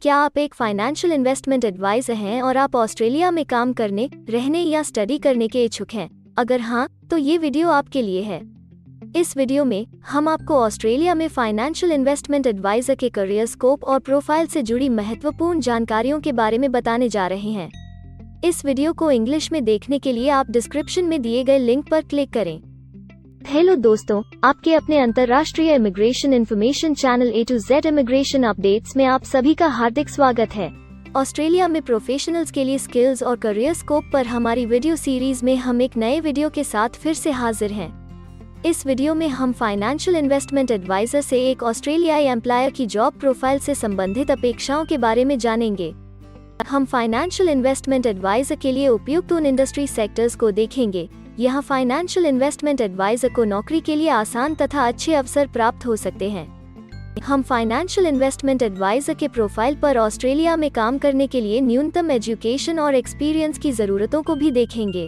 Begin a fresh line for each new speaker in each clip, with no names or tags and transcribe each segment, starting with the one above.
क्या आप एक फाइनेंशियल इन्वेस्टमेंट एडवाइजर हैं और आप ऑस्ट्रेलिया में काम करने, रहने या स्टडी करने के इच्छुक हैं? अगर हाँ, तो ये वीडियो आपके लिए है। इस वीडियो में हम आपको ऑस्ट्रेलिया में फाइनेंशियल इन्वेस्टमेंट एडवाइजर के करियर स्कोप और प्रोफाइल से जुड़ी महत्वपूर्ण जानकारियों के बारे में बताने जा रहे हैं। इस वीडियो को इंग्लिश में देखने के लिए आप डिस्क्रिप्शन में दिए गए लिंक पर क्लिक करें। हेलो दोस्तों, आपके अपने अंतर्राष्ट्रीय immigration information channel A to Z immigration updates में आप सभी का हार्दिक स्वागत है। ऑस्ट्रेलिया में प्रोफेशनल्स के लिए स्किल्स और करियर स्कोप पर हमारी वीडियो सीरीज में हम एक नए वीडियो के साथ फिर से हाजिर हैं। इस वीडियो में हम फाइनेंशियल इन्वेस्टमेंट एडवाइजर से एक ऑस्ट्रेलियाई एम्प्लॉयर की जॉब प्रोफाइल से संबंधित अपेक्षाओं के बारे में जानेंगे। हम फाइनेंशियल इन्वेस्टमेंट एडवाइजर के लिए उपयुक्त उन इंडस्ट्री सेक्टर्स को देखेंगे। यहाँ फाइनेंशियल इन्वेस्टमेंट एडवाइजर को नौकरी के लिए आसान तथा अच्छे अवसर प्राप्त हो सकते हैं। हम फाइनेंशियल इन्वेस्टमेंट एडवाइजर के प्रोफाइल पर ऑस्ट्रेलिया में काम करने के लिए न्यूनतम एजुकेशन और एक्सपीरियंस की जरूरतों को भी देखेंगे।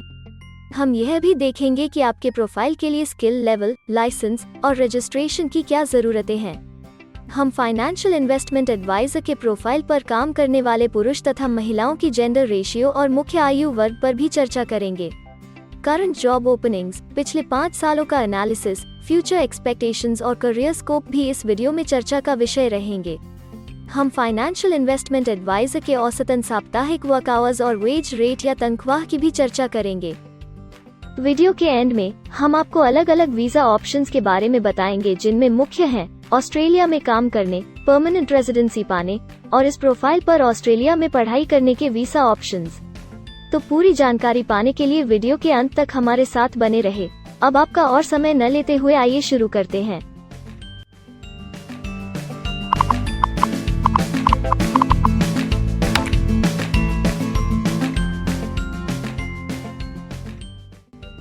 हम यह भी देखेंगे कि आपके प्रोफाइल के लिए स्किल लेवल, लाइसेंस और रजिस्ट्रेशन की क्या जरूरतें हैं। हम फाइनेंशियल इन्वेस्टमेंट एडवाइजर के प्रोफाइल पर काम करने वाले पुरुष तथा महिलाओं की जेंडर रेशियो और मुख्य आयु वर्ग पर भी चर्चा करेंगे। करंट जॉब ओपनिंग्स, पिछले 5 सालों का एनालिसिस, फ्यूचर एक्सपेक्टेशंस और करियर स्कोप भी इस वीडियो में चर्चा का विषय रहेंगे। हम फाइनेंशियल इन्वेस्टमेंट एडवाइजर के औसतन साप्ताहिक वर्क आवर्स और वेज रेट या तनख्वाह की भी चर्चा करेंगे। वीडियो के एंड में हम आपको अलग अलग वीजा ऑप्शंस के बारे में बताएंगे, जिनमें मुख्य हैं ऑस्ट्रेलिया में काम करने, परमानेंट रेजिडेंसी पाने और इस प्रोफाइल पर ऑस्ट्रेलिया में पढ़ाई करने के वीजा ऑप्शंस। तो पूरी जानकारी पाने के लिए वीडियो के अंत तक हमारे साथ बने रहे। अब आपका और समय न लेते हुए आइए शुरू करते हैं।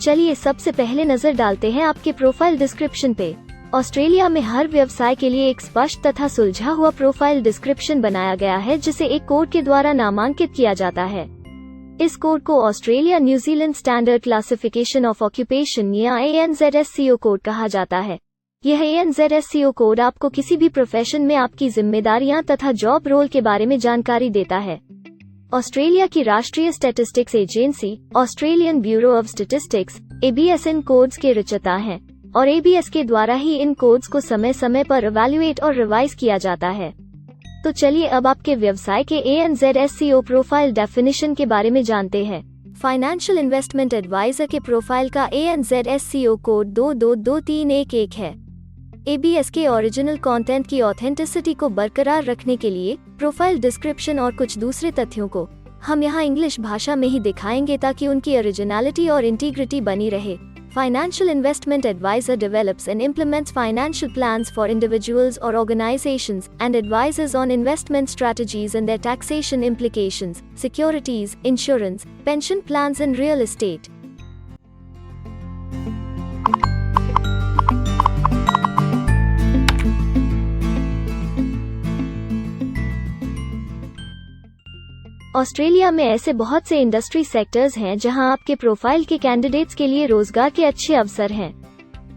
चलिए सबसे पहले नजर डालते हैं आपके प्रोफाइल डिस्क्रिप्शन पे। ऑस्ट्रेलिया में हर व्यवसाय के लिए एक स्पष्ट तथा सुलझा हुआ प्रोफाइल डिस्क्रिप्शन बनाया गया है, जिसे एक कोड के द्वारा नामांकित किया जाता है। इस कोड को Australia New Zealand standard classification of occupation या ANZSCO कोड कहा जाता है। यह ANZSCO कोड आपको किसी भी प्रोफेशन में आपकी जिम्मेदारियां तथा जॉब रोल के बारे में जानकारी देता है। ऑस्ट्रेलिया की राष्ट्रीय statistics agency Australian bureau of statistics ABS in codes के रचयिता हैं और ABS के द्वारा ही इन कोड्स को समय समय पर इवैल्यूएट और रिवाइज किया जाता है। तो चलिए अब आपके व्यवसाय के ANZSCO प्रोफाइल डेफिनेशन के बारे में जानते हैं। फाइनेंशियल इन्वेस्टमेंट एडवाइजर के प्रोफाइल का ANZSCO कोड 222311 है। ABS के ओरिजिनल कंटेंट की ऑथेंटिसिटी को बरकरार रखने के लिए प्रोफाइल डिस्क्रिप्शन और कुछ दूसरे तथ्यों को हम यहाँ इंग्लिश भाषा में ही दिखाएंगे, ताकि उनकी ओरिजिनलिटी और इंटीग्रिटी बनी रहे। Financial investment advisor develops and implements financial plans for individuals or organizations and advises on investment strategies and their taxation implications, securities, insurance, pension plans and real estate. Australia में ऐसे बहुत से industry sectors हैं जहां आपके profile के candidates के लिए रोजगार के अच्छे अवसर हैं।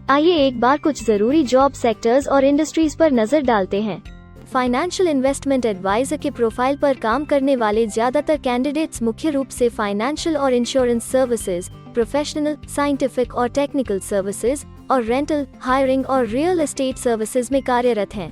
आइए एक बार कुछ जरूरी जॉब सेक्टर्स और इंडस्ट्रीज पर नजर डालते हैं। फाइनेंशियल इन्वेस्टमेंट एडवाइजर के प्रोफाइल पर काम करने वाले ज्यादातर कैंडिडेट्स मुख्य रूप से फाइनेंशियल और इंश्योरेंस सर्विसेज, प्रोफेशनल, साइंटिफिक और टेक्निकल सर्विसेज और रेंटल, हायरिंग और रियल एस्टेट सर्विसेज में कार्यरत हैं।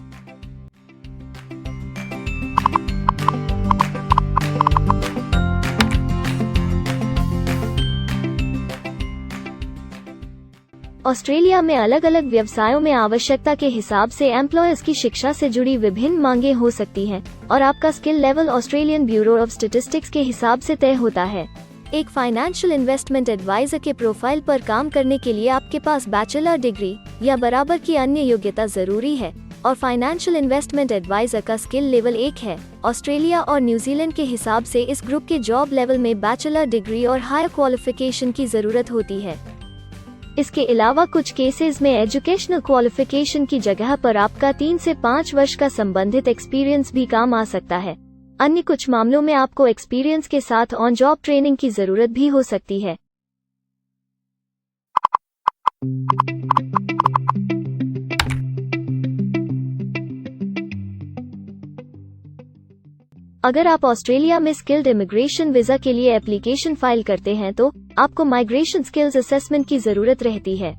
ऑस्ट्रेलिया में अलग अलग व्यवसायों में आवश्यकता के हिसाब से एम्प्लॉयर्स की शिक्षा से जुड़ी विभिन्न मांगें हो सकती हैं और आपका skill level Australian bureau of statistics के हिसाब से तय होता है। एक फाइनेंशियल इन्वेस्टमेंट एडवाइजर के प्रोफाइल पर काम करने के लिए आपके पास बैचलर डिग्री या बराबर की अन्य योग्यता जरूरी है और फाइनेंशियल इन्वेस्टमेंट एडवाइजर का स्किल लेवल 1 है। ऑस्ट्रेलिया और न्यूजीलैंड के हिसाब से इस ग्रुप के जॉब लेवल में बैचलर डिग्री और हायर क्वालिफिकेशन की जरूरत होती है। इसके अलावा कुछ केसेस में एजुकेशनल क्वालिफिकेशन की जगह पर आपका 3 से 5 वर्ष का संबंधित एक्सपीरियंस भी काम आ सकता है। अन्य कुछ मामलों में आपको एक्सपीरियंस के साथ ऑन जॉब ट्रेनिंग की जरूरत भी हो सकती है। अगर आप ऑस्ट्रेलिया में स्किल्ड इमिग्रेशन वीजा के लिए एप्लीकेशन फाइल करते हैं तो आपको माइग्रेशन स्किल्स असेसमेंट की जरूरत रहती है,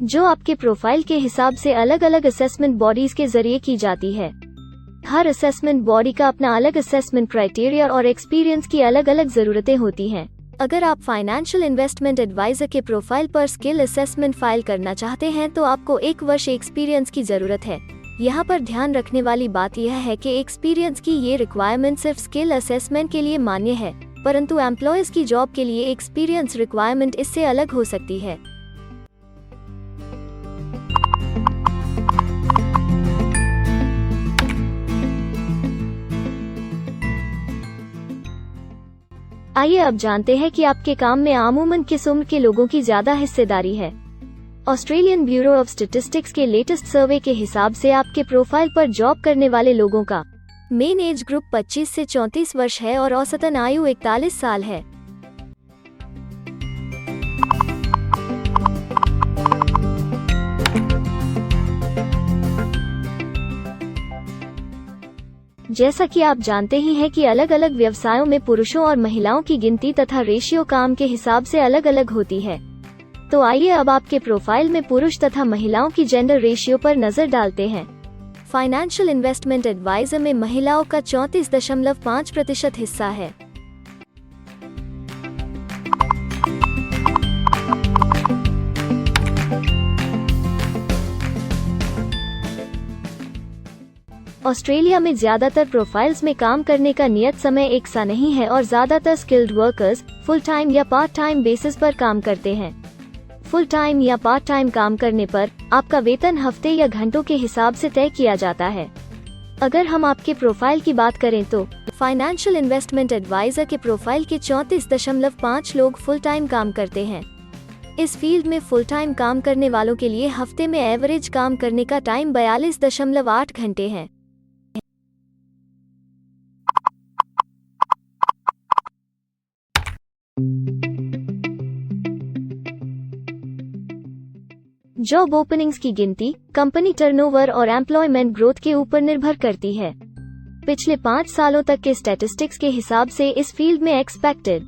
जो आपके प्रोफाइल के हिसाब से अलग अलग असेसमेंट बॉडीज के जरिए की जाती है। हर असेसमेंट बॉडी का अपना अलग असेसमेंट क्राइटेरिया और एक्सपीरियंस की अलग अलग जरूरतें होती हैं। अगर आप फाइनेंशियल इन्वेस्टमेंट एडवाइजर के प्रोफाइल पर स्किल असेसमेंट फाइल करना चाहते हैं तो आपको 1 वर्ष एक्सपीरियंस की जरूरत है। यहाँ पर ध्यान रखने वाली बात यह है कि एक्सपीरियंस की ये रिक्वायरमेंट सिर्फ स्किल असेसमेंट के लिए मान्य है, परंतु एम्प्लॉयर्स की जॉब के लिए एक्सपीरियंस रिक्वायरमेंट इससे अलग हो सकती है। आइए अब जानते हैं कि आपके काम में आमूमन किस उम्र के लोगों की ज्यादा हिस्सेदारी है। ऑस्ट्रेलियन ब्यूरो ऑफ स्टैटिस्टिक्स के लेटेस्ट सर्वे के हिसाब से आपके प्रोफाइल पर जॉब करने वाले लोगों का मेन एज ग्रुप 25 से 34 वर्ष है और औसतन आयु 41 साल है। जैसा कि आप जानते ही हैं कि अलग अलग व्यवसायों में पुरुषों और महिलाओं की गिनती तथा रेशियो काम के हिसाब से अलग अलग होती है। तो आइए अब आपके प्रोफाइल में पुरुष तथा महिलाओं की जेंडर रेशियो पर नजर डालते हैं। फाइनेंशियल इन्वेस्टमेंट एडवाइजर में महिलाओं का 34.5% हिस्सा है। ऑस्ट्रेलिया में ज्यादातर प्रोफाइल्स में काम करने का नियत समय एक सा नहीं है और ज्यादातर स्किल्ड वर्कर्स फुल टाइम या पार्ट टाइम बेसिस पर काम करते हैं। फुल टाइम या पार्ट टाइम काम करने पर आपका वेतन हफ्ते या घंटों के हिसाब से तय किया जाता है। अगर हम आपके प्रोफाइल की बात करें तो फाइनेंशियल इन्वेस्टमेंट एडवाइजर के प्रोफाइल के 34.5 लोग फुल टाइम काम करते हैं। इस फील्ड में फुल टाइम काम करने वालों के लिए हफ्ते में एवरेज काम करने का टाइम 42.8 घंटे है। जॉब ओपनिंग्स की गिनती कंपनी टर्नओवर और एम्प्लॉयमेंट ग्रोथ के ऊपर निर्भर करती है। पिछले 5 सालों तक के स्टैटिस्टिक्स के हिसाब से इस फील्ड में एक्सपेक्टेड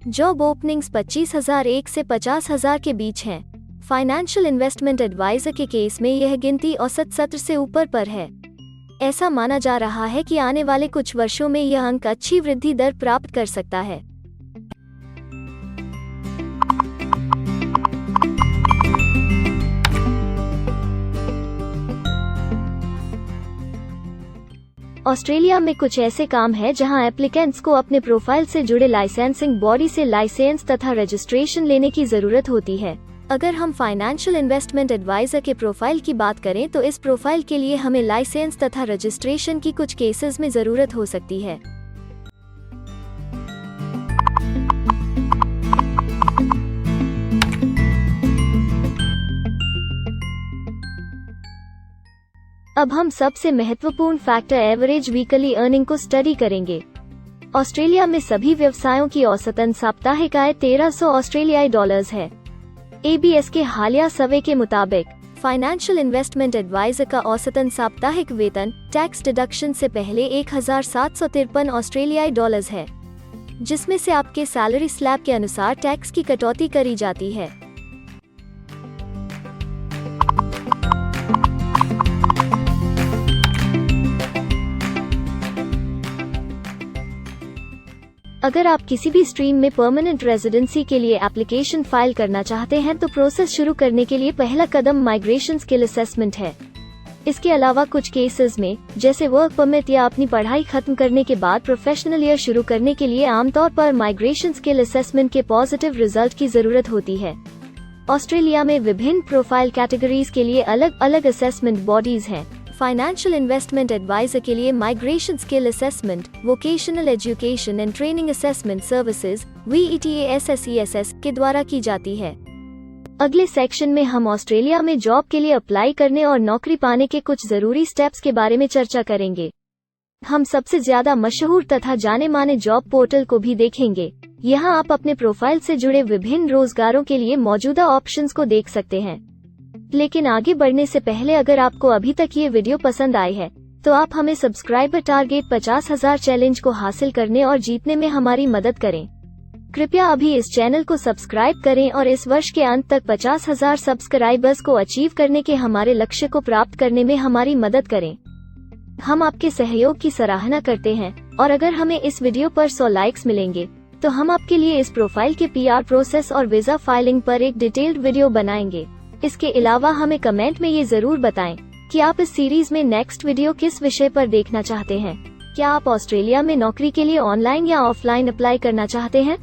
जॉब ओपनिंग्स 25,001 से 50,000 के बीच हैं। फाइनेंशियल इन्वेस्टमेंट एडवाइजर के केस में यह गिनती औसत 17 से ऊपर पर है। ऐसा माना जा रहा है कि आने वाले कुछ वर्षों में यह अंक अच्छी वृद्धि दर प्राप्त कर सकता है। ऑस्ट्रेलिया में कुछ ऐसे काम हैं जहां एप्लीकेंट्स को अपने प्रोफाइल से जुड़े लाइसेंसिंग बॉडी से लाइसेंस तथा रजिस्ट्रेशन लेने की जरूरत होती है। अगर हम फाइनेंशियल इन्वेस्टमेंट एडवाइजर के प्रोफाइल की बात करें तो इस प्रोफाइल के लिए हमें लाइसेंस तथा रजिस्ट्रेशन की कुछ केसेस में जरूरत हो सकती है। अब हम सबसे महत्वपूर्ण फैक्टर एवरेज वीकली अर्निंग को स्टडी करेंगे। ऑस्ट्रेलिया में सभी व्यवसायों की औसतन साप्ताहिक आय 1300 ऑस्ट्रेलियाई डॉलर्स है। ABS के हालिया सर्वे के मुताबिक फाइनेंशियल इन्वेस्टमेंट एडवाइजर का औसतन साप्ताहिक वेतन टैक्स डिडक्शन से पहले 1753 ऑस्ट्रेलियाई डॉलर्स है, जिसमें से आपके सैलरी स्लैब के अनुसार टैक्स की कटौती करी जाती है। अगर आप किसी भी स्ट्रीम में परमानेंट रेजिडेंसी के लिए एप्लीकेशन फाइल करना चाहते हैं तो प्रोसेस शुरू करने के लिए पहला कदम माइग्रेशन स्किल असेसमेंट है। इसके अलावा कुछ केसेस में जैसे वर्क परमिट या अपनी पढ़ाई खत्म करने के बाद प्रोफेशनल ईयर शुरू करने के लिए आमतौर पर माइग्रेशन स्किल असेसमेंट के पॉजिटिव रिजल्ट की जरूरत होती है। ऑस्ट्रेलिया में विभिन्न प्रोफाइल कैटेगरीज के लिए अलग अलग असेसमेंट बॉडीज हैं। फाइनेंशियल इन्वेस्टमेंट एडवाइजर के लिए migration skill assessment vocational education and training assessment services VETASSESS के द्वारा की जाती है। अगले सेक्शन में हम ऑस्ट्रेलिया में जॉब के लिए अप्लाई करने और नौकरी पाने के कुछ जरूरी स्टेप्स के बारे में चर्चा करेंगे। हम सबसे ज्यादा मशहूर तथा जाने माने जॉब पोर्टल को भी देखेंगे। यहाँ आप अपने प्रोफाइल से जुड़े विभिन्न रोजगारों के लिए मौजूदा ऑप्शंस को देख सकते हैं। लेकिन आगे बढ़ने से पहले अगर आपको अभी तक ये वीडियो पसंद आई है तो आप हमें सब्सक्राइबर टारगेट 50,000 चैलेंज को हासिल करने और जीतने में हमारी मदद करें। कृपया अभी इस चैनल को सब्सक्राइब करें और इस वर्ष के अंत तक 50,000 सब्सक्राइबर्स को अचीव करने के हमारे लक्ष्य को प्राप्त करने में हमारी मदद करें। हम आपके सहयोग की सराहना करते हैं और अगर हमें इस वीडियो पर 100 लाइक्स मिलेंगे तो हम आपके लिए इस प्रोफाइल के PR प्रोसेस और वीजा फाइलिंग पर एक डिटेल्ड वीडियो बनाएंगे। इसके अलावा हमें कमेंट में ये जरूर बताएं कि आप इस सीरीज में नेक्स्ट वीडियो किस विषय पर देखना चाहते हैं। क्या आप ऑस्ट्रेलिया में नौकरी के लिए ऑनलाइन या ऑफलाइन अप्लाई करना चाहते हैं?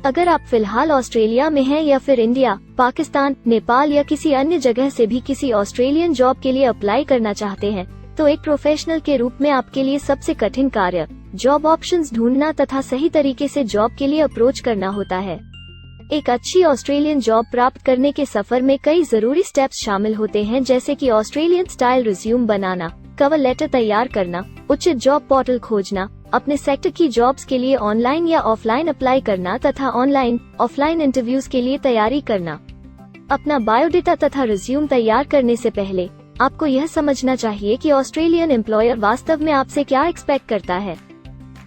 अगर आप फिलहाल ऑस्ट्रेलिया में हैं या फिर इंडिया, पाकिस्तान, नेपाल या किसी अन्य जगह से भी किसी ऑस्ट्रेलियन जॉब के लिए अप्लाई करना चाहते हैं, तो एक प्रोफेशनल के रूप में आपके लिए सबसे कठिन कार्य जॉब ऑप्शंस ढूंढना तथा सही तरीके से जॉब के लिए अप्रोच करना होता है। एक अच्छी ऑस्ट्रेलियन जॉब प्राप्त करने के सफर में कई जरूरी स्टेप्स शामिल होते हैं, जैसे कि ऑस्ट्रेलियन स्टाइल रिज्यूम बनाना, कवर लेटर तैयार करना, उचित जॉब पोर्टल खोजना, अपने सेक्टर की जॉब्स के लिए ऑनलाइन या ऑफलाइन अप्लाई करना तथा ऑनलाइन ऑफलाइन इंटरव्यूज के लिए तैयारी करना। अपना बायोडेटा तथा रिज्यूम तैयार करने से पहले आपको यह समझना चाहिए कि ऑस्ट्रेलियन एम्प्लॉयर वास्तव में आपसे क्या एक्सपेक्ट करता है।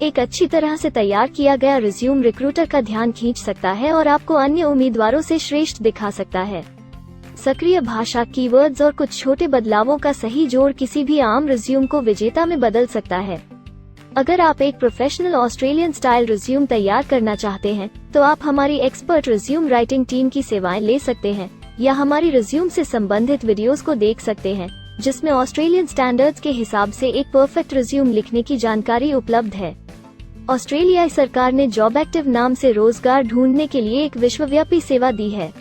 एक अच्छी तरह से तैयार किया गया रिज्यूम रिक्रूटर का ध्यान खींच सकता है और आपको अन्य उम्मीदवारों से श्रेष्ठ दिखा सकता है। सक्रिय भाषा, कीवर्ड्स और कुछ छोटे बदलावों का सही जोड़ किसी भी आम रिज्यूम को विजेता में बदल सकता है। अगर आप एक प्रोफेशनल ऑस्ट्रेलियन स्टाइल रिज्यूम तैयार करना चाहते हैं, तो आप हमारी एक्सपर्ट रिज्यूम राइटिंग टीम की सेवाएं ले सकते हैं या हमारी रिज्यूम से संबंधित वीडियोस को देख सकते हैं, जिसमें ऑस्ट्रेलियन स्टैंडर्ड्स के हिसाब से एक परफेक्ट रिज्यूम लिखने की जानकारी उपलब्ध है। ऑस्ट्रेलियाई सरकार ने जॉब एक्टिव नाम से रोजगार ढूंढने के लिए एक विश्वव्यापी सेवा दी है।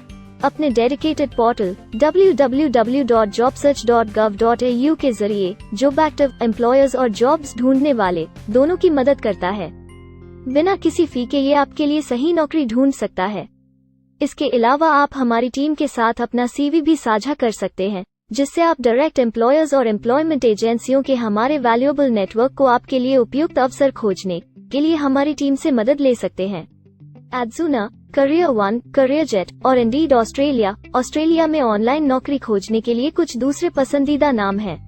अपने डेडिकेटेड पोर्टल www.jobsearch.gov.au के जरिए जॉब एक्टिव एम्प्लॉयर्स और जॉब्स ढूंढने वाले दोनों की मदद करता है। बिना किसी फी के ये आपके लिए सही नौकरी ढूंढ सकता है। इसके अलावा आप हमारी टीम के साथ अपना CV भी साझा कर सकते हैं, जिससे आप डायरेक्ट एम्प्लॉयर्स और एम्प्लॉयमेंट एजेंसियों के हमारे वैल्यूएबल नेटवर्क को आपके लिए उपयुक्त अवसर खोजने के लिए हमारी टीम से मदद ले सकते हैं। एडजुना, करियर वन, करियर जेट और इंडीड ऑस्ट्रेलिया में ऑनलाइन नौकरी खोजने के लिए कुछ दूसरे पसंदीदा नाम हैं।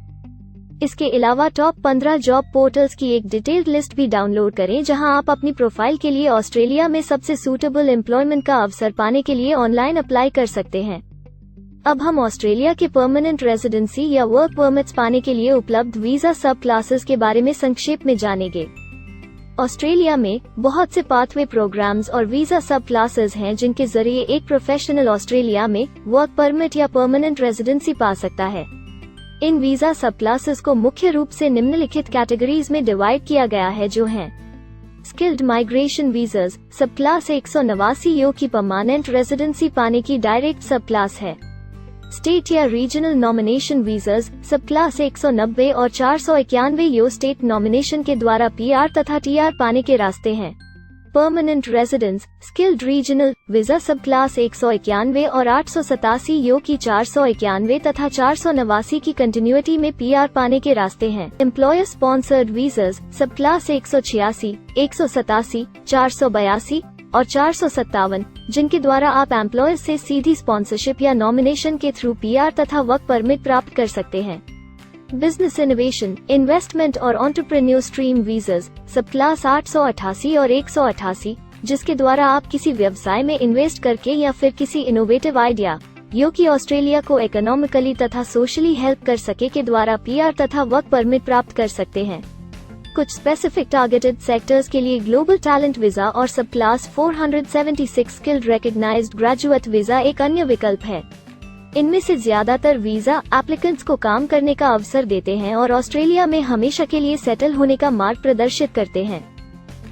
इसके अलावा टॉप 15 जॉब पोर्टल्स की एक डिटेल्ड लिस्ट भी डाउनलोड करें, जहां आप अपनी प्रोफाइल के लिए ऑस्ट्रेलिया में सबसे सूटेबल एम्प्लॉयमेंट का अवसर पाने के लिए ऑनलाइन अप्लाई कर सकते हैं। अब हम ऑस्ट्रेलिया के परमानेंट रेजिडेंसी या वर्क परमिट्स पाने के लिए उपलब्ध वीजा सब क्लासेस के बारे में संक्षेप में जानेंगे। ऑस्ट्रेलिया में बहुत से पाथवे प्रोग्राम्स और वीजा सब क्लासेस हैं, जिनके जरिए एक प्रोफेशनल ऑस्ट्रेलिया में वर्क परमिट या परमानेंट रेजिडेंसी पा सकता है। इन वीजा सब क्लासेस को मुख्य रूप से निम्नलिखित कैटेगरीज में डिवाइड किया गया है, जो हैं स्किल्ड माइग्रेशन वीजास सब क्लास 189 यो की परमानेंट रेजिडेंसी पाने की डायरेक्ट सब क्लास है। स्टेट या रीजनल नॉमिनेशन वीजास सब क्लास 190 और 491 यो स्टेट नॉमिनेशन के द्वारा PR तथा TR पाने के रास्ते हैं। Permanent residence skilled regional visa सब क्लास 191 और 887 यो की 491 तथा 489 की कंटिन्यूटी में PR पाने के रास्ते हैं। एम्प्लॉयर स्पॉन्सर्ड वीजास सब क्लास 186, 187, 482 और 457, जिनके द्वारा आप एम्प्लॉयर से सीधी स्पॉन्सरशिप या नॉमिनेशन के थ्रू PR तथा वर्क परमिट प्राप्त कर सकते हैं। बिजनेस इनोवेशन, इन्वेस्टमेंट और एंटरप्रेन्योर स्ट्रीम वीजास सब क्लास 888 और 188, जिसके द्वारा आप किसी व्यवसाय में इन्वेस्ट करके या फिर किसी इनोवेटिव आइडिया जो कि ऑस्ट्रेलिया को इकोनॉमिकली तथा सोशली हेल्प कर सके के द्वारा PR तथा वर्क परमिट प्राप्त कर सकते हैं। कुछ स्पेसिफिक टारगेटेड सेक्टर्स के लिए ग्लोबल टैलेंट वीजा और subclass 476 skilled recognised graduate visa एक अन्य विकल्प है। इनमें से ज्यादातर वीजा एप्लीकेंट्स को काम करने का अवसर देते हैं और ऑस्ट्रेलिया में हमेशा के लिए सेटल होने का मार्ग प्रदर्शित करते हैं।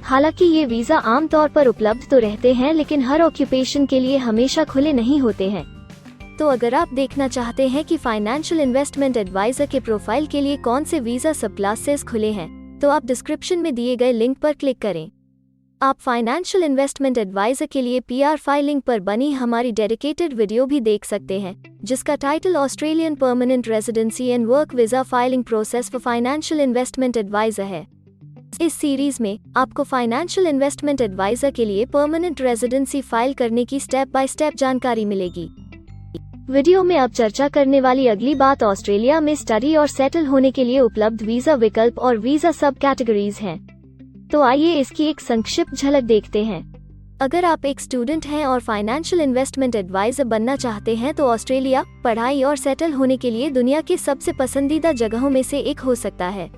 हालांकि ये वीजा आमतौर पर उपलब्ध तो रहते हैं, लेकिन हर ऑक्यूपेशन के लिए हमेशा खुले नहीं होते हैं। तो अगर आप देखना चाहते हैं कि फाइनेंशियल इन्वेस्टमेंट एडवाइजर के प्रोफाइल के लिए कौन से वीजा सब क्लासेस खुले हैं, तो आप डिस्क्रिप्शन में दिए गए लिंक पर क्लिक करें। आप फाइनेंशियल इन्वेस्टमेंट एडवाइजर के लिए PR फाइलिंग पर बनी हमारी डेडिकेटेड वीडियो भी देख सकते हैं, जिसका title Australian permanent residency and work visa filing process for financial investment adviser है। इस सीरीज में आपको फाइनेंशियल इन्वेस्टमेंट एडवाइजर के लिए परमानेंट रेजिडेंसी फाइल करने की स्टेप बाय स्टेप जानकारी मिलेगी। वीडियो में अब चर्चा करने वाली अगली बात ऑस्ट्रेलिया में स्टडी और सेटल होने के लिए उपलब्ध वीजा विकल्प और वीजा सब कैटेगरीज हैं। तो आइए इसकी एक संक्षिप्त झलक देखते हैं। अगर आप एक स्टूडेंट हैं और फाइनेंशियल इन्वेस्टमेंट एडवाइजर बनना चाहते हैं तो ऑस्ट्रेलिया पढ़ाई और सेटल होने के लिए दुनिया के सबसे पसंदीदा जगहों में से एक हो सकता है।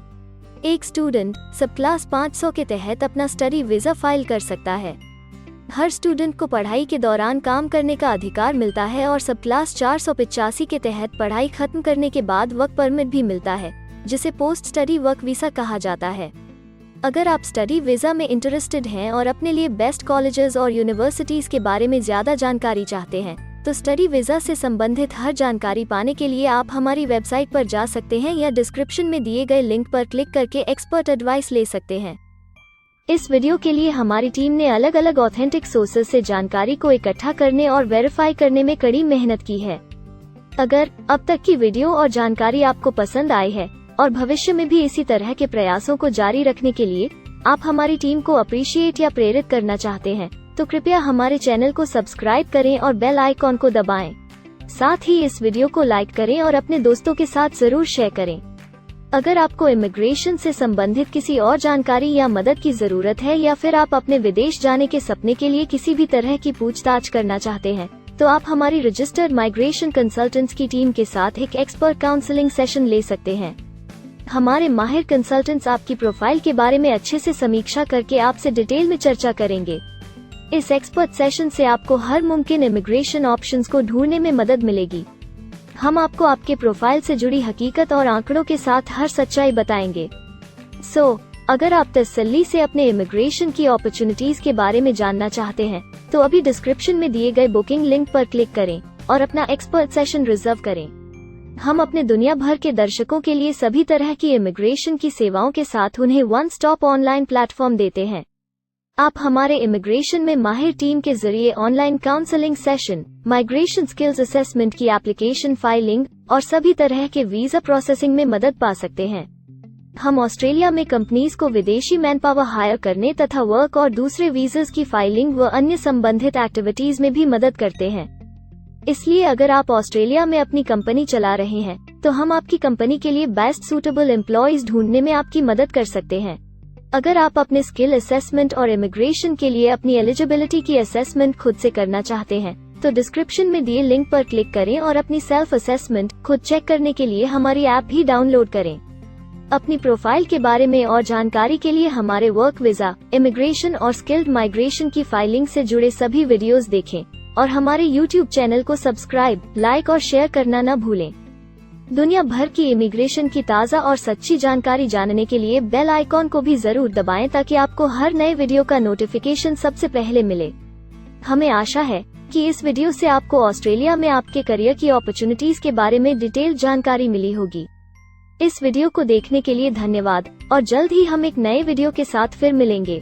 एक स्टूडेंट सब क्लास 500 के तहत अपना स्टडी वीजा फाइल कर सकता है। हर स्टूडेंट को पढ़ाई के दौरान काम करने का अधिकार मिलता है और सब क्लास 485 के तहत पढ़ाई खत्म करने के बाद वर्क परमिट भी मिलता है, जिसे पोस्ट स्टडी वर्क वीसा कहा जाता है। अगर आप स्टडी वीजा में इंटरेस्टेड हैं और अपने लिए बेस्ट कॉलेजेस और यूनिवर्सिटीज के बारे में ज्यादा जानकारी चाहते हैं, तो स्टडी वीजा से संबंधित हर जानकारी पाने के लिए आप हमारी वेबसाइट पर जा सकते हैं या डिस्क्रिप्शन में दिए गए लिंक पर क्लिक करके एक्सपर्ट एडवाइस ले सकते हैं। इस वीडियो के लिए हमारी टीम ने अलग अलग ऑथेंटिक सोर्सेज से जानकारी को इकट्ठा करने और वेरीफाई करने में कड़ी मेहनत की है। अगर अब तक की वीडियो और जानकारी आपको पसंद आई है और भविष्य में भी इसी तरह के प्रयासों को जारी रखने के लिए आप हमारी टीम को अप्रिशिएट या प्रेरित करना चाहते हैं, तो कृपया हमारे चैनल को सब्सक्राइब करें और बेल आइकॉन को दबाएं। साथ ही इस वीडियो को लाइक करें और अपने दोस्तों के साथ जरूर शेयर करें। अगर आपको इमिग्रेशन से संबंधित किसी और जानकारी या मदद की जरूरत है या फिर आप अपने विदेश जाने के सपने के लिए किसी भी तरह की पूछताछ करना चाहते हैं, तो आप हमारी रजिस्टर्ड माइग्रेशन कंसल्टेंट्स की टीम के साथ एक एक्सपर्ट काउंसलिंग सेशन ले सकते हैं। हमारे माहिर कंसल्टेंट्स आपकी प्रोफाइल के बारे में अच्छे से समीक्षा करके आपसे डिटेल में चर्चा करेंगे। इस एक्सपर्ट सेशन से आपको हर मुमकिन इमिग्रेशन ऑप्शंस को ढूंढने में मदद मिलेगी। हम आपको आपके प्रोफाइल से जुड़ी हकीकत और आंकड़ों के साथ हर सच्चाई बताएंगे। अगर आप तसल्ली से अपने इमिग्रेशन की अपॉर्चुनिटीज के बारे में जानना चाहते हैं, तो अभी डिस्क्रिप्शन में दिए गए बुकिंग लिंक पर क्लिक करें और अपना एक्सपर्ट सेशन रिजर्व करें। हम अपने दुनिया भर के दर्शकों के लिए सभी तरह की इमिग्रेशन की सेवाओं के साथ उन्हें वन स्टॉप ऑनलाइन प्लेटफॉर्म देते हैं। आप हमारे इमिग्रेशन में माहिर टीम के जरिए online counselling session, migration skills assessment की एप्लीकेशन फाइलिंग और सभी तरह के वीजा प्रोसेसिंग में मदद पा सकते हैं। हम ऑस्ट्रेलिया में कंपनीज को विदेशी मैन पावर हायर करने तथा वर्क और दूसरे वीजास की फाइलिंग व अन्य संबंधित एक्टिविटीज में भी मदद करते हैं। इसलिए अगर आप ऑस्ट्रेलिया में अपनी कंपनी चला रहे हैं, तो हम आपकी कंपनी के लिए बेस्ट सूटेबल एम्प्लॉयज ढूंढने में आपकी मदद कर सकते हैं। अगर आप अपने स्किल असेसमेंट और इमिग्रेशन के लिए अपनी एलिजिबिलिटी की असेसमेंट खुद से करना चाहते हैं, तो डिस्क्रिप्शन में दिए लिंक पर क्लिक करें और अपनी सेल्फ असेसमेंट खुद चेक करने के लिए हमारी ऐप भी डाउनलोड करें। अपनी प्रोफाइल के बारे में और जानकारी के लिए हमारे वर्क वीजा, इमिग्रेशन और स्किल्ड माइग्रेशन की फाइलिंग से जुड़े सभी वीडियोस देखें और हमारे YouTube चैनल को सब्सक्राइब, लाइक और शेयर करना न भूलें। दुनिया भर की इमिग्रेशन की ताज़ा और सच्ची जानकारी जानने के लिए बेल आइकॉन को भी जरूर दबाएं ताकि आपको हर नए वीडियो का नोटिफिकेशन सबसे पहले मिले। हमें आशा है कि इस वीडियो से आपको ऑस्ट्रेलिया में आपके करियर की अपॉर्चुनिटीज के बारे में डिटेल जानकारी मिली होगी। इस वीडियो को देखने के लिए धन्यवाद और जल्द ही हम एक नए वीडियो के साथ फिर मिलेंगे।